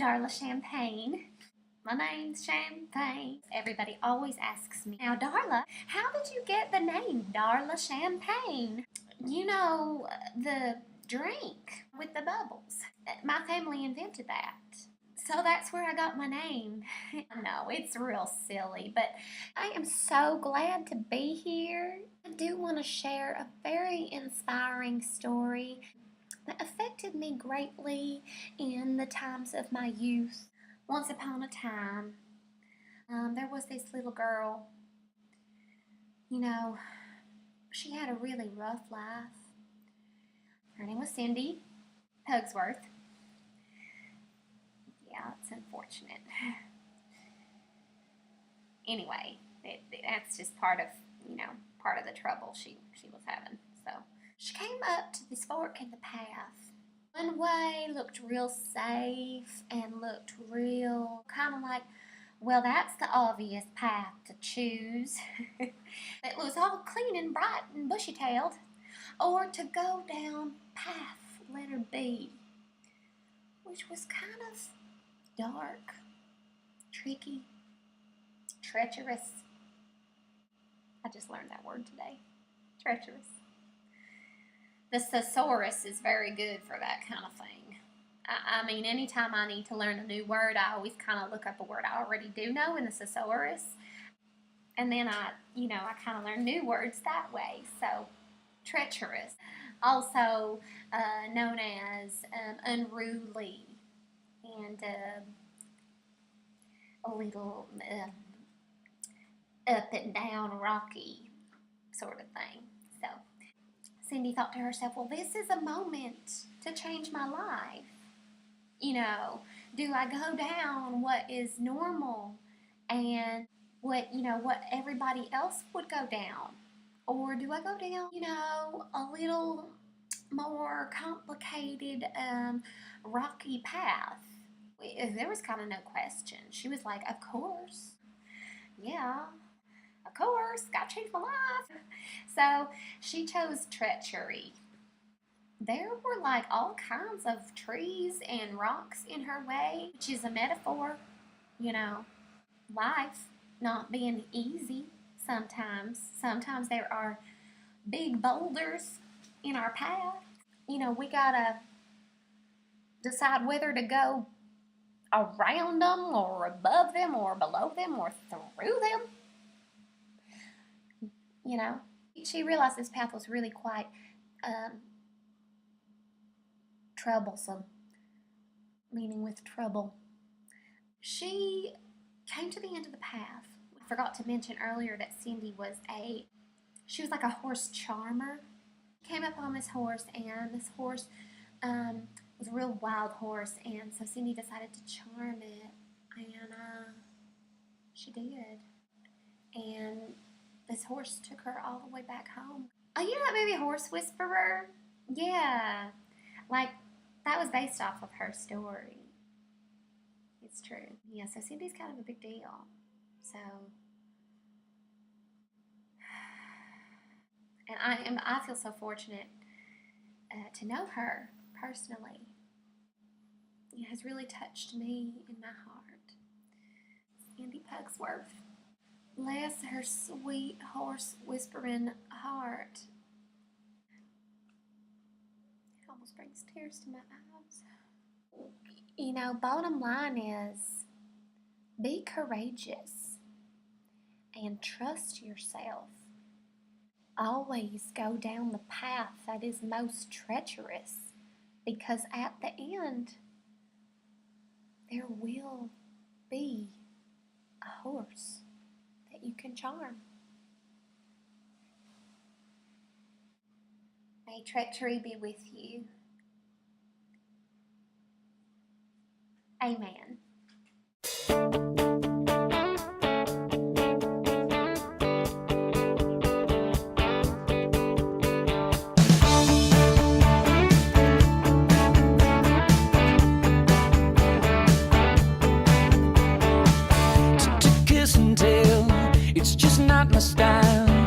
Darla Champagne. My name's Champagne. Everybody always asks me, now Darla, how did you get the name Darla Champagne? You know, the drink with the bubbles. My family invented that. So that's where I got my name. I know, it's real silly, but I am so glad to be here. I do want to share a very inspiring story that affected me greatly in the times of my youth. Once upon a time, there was this little girl. You know, she had a really rough life. Her name was Cindy Pugsworth. Yeah, it's unfortunate. Anyway, that's just part of the trouble she was having. So she came up to this fork in the path. One way looked real safe and looked real kind of like, well, that's the obvious path to choose. It was all clean and bright and bushy-tailed. Or to go down path letter B, which was kind of dark, tricky, treacherous. I just learned that word today. Treacherous. The thesaurus is very good for that kind of thing. I mean, anytime I need to learn a new word, I always kind of look up a word I already do know in the thesaurus. And then I kind of learn new words that way. So, treacherous. Also known as unruly and a little up and down rocky sort of thing. So Cindy thought to herself, well, this is a moment to change my life. You know, do I go down what is normal and what everybody else would go down? Or do I go down, a little more complicated, rocky path? There was kind of no question. She was like, of course. Yeah, of course. Gotta change my life. So she chose Treachery. There were like all kinds of trees and rocks in her way, which is a metaphor, life not being easy. Sometimes there are big boulders in our path. We gotta decide whether to go around them or above them or below them or through them. She realized this path was really quite troublesome, meaning with trouble. She came to the end of the path. I forgot to mention earlier that Cindy was like a horse charmer. Came up on this horse, and this horse was a real wild horse, and so Cindy decided to charm it, and she did. And this horse took her all the way back home. Oh, you know that movie Horse Whisperer? Yeah, like that was based off of her story. It's true. Yeah, so Cindy's kind of a big deal. So, and I feel so fortunate to know her personally. It has really touched me in my heart. Cindy Pugsworth. Bless her sweet horse whispering heart. It almost brings tears to my eyes. Bottom line is, be courageous and trust yourself. Always go down the path that is most treacherous, because at the end, there will be a horse that you can charm. May treachery be with you. Amen. Kiss and tell, it's just not my style.